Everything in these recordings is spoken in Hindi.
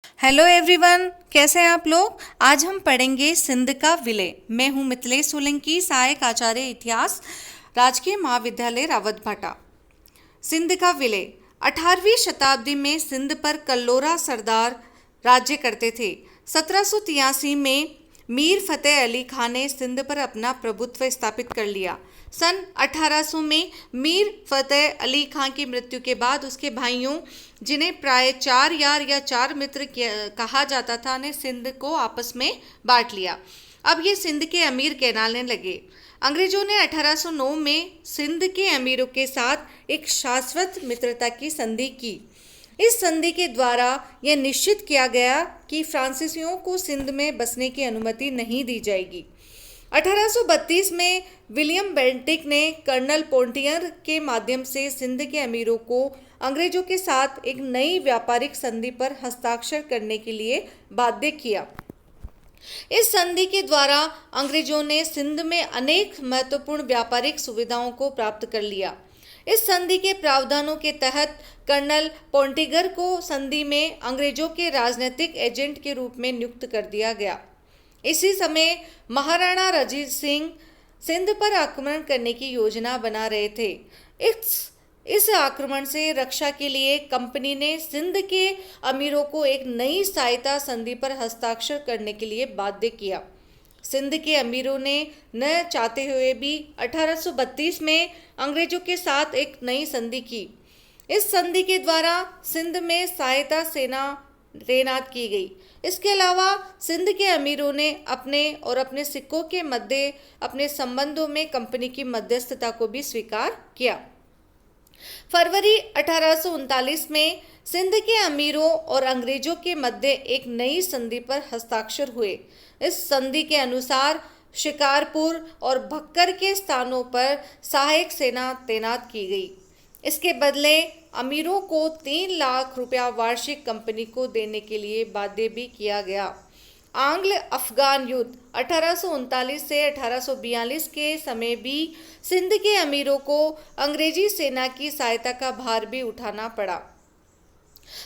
हेलो एवरीवन, कैसे हैं आप लोग। आज हम पढ़ेंगे सिंध का विलय। मैं हूं मिथिलेश सोलंकी, सहायक आचार्य इतिहास, राजकीय महाविद्यालय रावतभाटा। सिंध का विलय। 18वीं शताब्दी में सिंध पर कल्लोरा सरदार राज्य करते थे। 1783 में मीर फतेह अली खान ने सिंध पर अपना प्रभुत्व स्थापित कर लिया। सन 1800 में मीर फतेह अली खान की मृत्यु के बाद उसके भाइयों, जिन्हें प्राय 4 यार या 4 मित्र कहा जाता था, ने सिंध को आपस में बांट लिया। अब ये सिंध के अमीर कहलाने लगे। अंग्रेजों ने 1809 में सिंध के अमीरों के साथ एक शाश्वत मित्रता की संधि की। इस संधि के द्वारा यह निश्चित किया गया कि फ्रांसीसियों को सिंध में बसने की अनुमति नहीं दी जाएगी। 1832 में विलियम बेंटिक ने कर्नल पोंटियर के माध्यम से सिंध के अमीरों को अंग्रेजों के साथ एक नई व्यापारिक संधि पर हस्ताक्षर करने के लिए बाध्य किया। इस संधि के द्वारा अंग्रेजों ने सिंध में अनेक महत्वपूर्ण व्यापारिक सुविधाओं को प्राप्त कर लिया। इस संधि के प्रावधानों के तहत कर्नल पोंटिगर को संधि में अंग्रेजों के राजनीतिक एजेंट के रूप में नियुक्त कर दिया गया। इसी समय महाराणा रंजीत सिंह सिंध पर आक्रमण करने की योजना बना रहे थे। इस आक्रमण से रक्षा के लिए कंपनी ने सिंध के अमीरों को एक नई सहायता संधि पर हस्ताक्षर करने के लिए बाध्य किया। सिंध के अमीरों ने न चाहते हुए भी 1832 में अंग्रेजों के साथ एक नई संधि की। इस संधि के द्वारा सिंध में सहायता सेना तैनात की गई। इसके अलावा सिंध के अमीरों ने अपने सिक्कों के मध्य अपने संबंधों में कंपनी की मध्यस्थता को भी स्वीकार किया। फरवरी 1839 में सिंध के अमीरों और अंग्रेजों के मध्य एक नई संधि पर हस्ताक्षर हुए। इस संधि के अनुसार शिकारपुर और भक्कर के स्थानों पर सहायक सेना तैनात की गई। इसके बदले अमीरों को 3 लाख रुपया वार्षिक कंपनी को देने के लिए बाध्य भी किया गया। आंग्ल अफगान युद्ध 1839 से 1842 के समय भी सिंध के अमीरों को अंग्रेजी सेना की सहायता का भार भी उठाना पड़ा।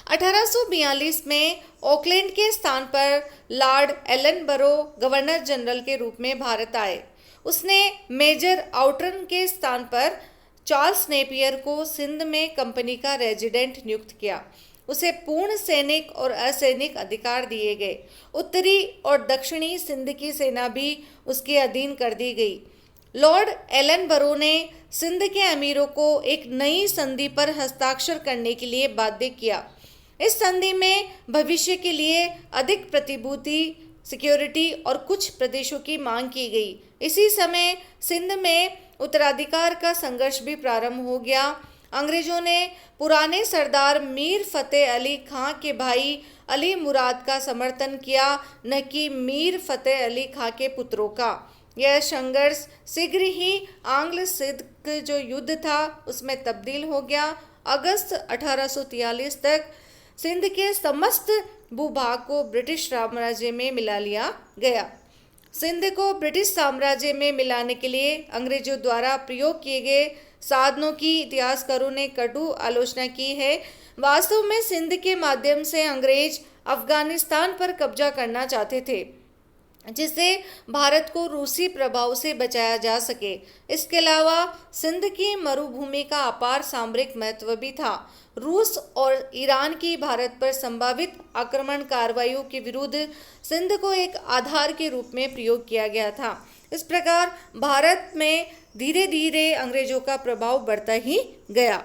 1842 में ऑकलैंड के स्थान पर लॉर्ड एलनबरो गवर्नर जनरल के रूप में भारत आए। उसने मेजर आउटरन के स्थान पर चार्ल्स नेपियर को सिंध में कंपनी का रेजिडेंट नियुक्त किया। उसे पूर्ण सैनिक और असैनिक अधिकार दिए गए। उत्तरी और दक्षिणी सिंध की सेना भी उसके अधीन कर दी गई। लॉर्ड एलनबरो ने सिंध के अमीरों को एक नई संधि पर हस्ताक्षर करने के लिए बाध्य किया। इस संधि में भविष्य के लिए अधिक प्रतिभूति, सिक्योरिटी और कुछ प्रदेशों की मांग की गई। इसी समय सिंध में उत्तराधिकार का संघर्ष भी प्रारंभ हो गया। अंग्रेजों ने पुराने सरदार मीर फतेह अली खां के भाई अली मुराद का समर्थन किया, न कि मीर फतेह अली खां के पुत्रों का। यह संघर्ष शीघ्र ही आंग्ल सिंध जो युद्ध था उसमें तब्दील हो गया। अगस्त 1843 तक सिंध के समस्त भूभाग को ब्रिटिश साम्राज्य में मिला लिया गया। सिंध को ब्रिटिश साम्राज्य में मिलाने के लिए अंग्रेजों द्वारा प्रयोग किए गए साधनों की इतिहासकारों ने कटु आलोचना की है। वास्तव में सिंध के माध्यम से अंग्रेज अफगानिस्तान पर कब्जा करना चाहते थे, जिससे भारत को रूसी प्रभाव से बचाया जा सके। इसके अलावा सिंध की मरुभूमि का अपार सामरिक महत्व भी था। रूस और ईरान की भारत पर संभावित आक्रमण कार्रवाइयों के विरुद्ध सिंध को एक आधार के रूप में प्रयोग किया गया था। इस प्रकार भारत में धीरे धीरे अंग्रेजों का प्रभाव बढ़ता ही गया।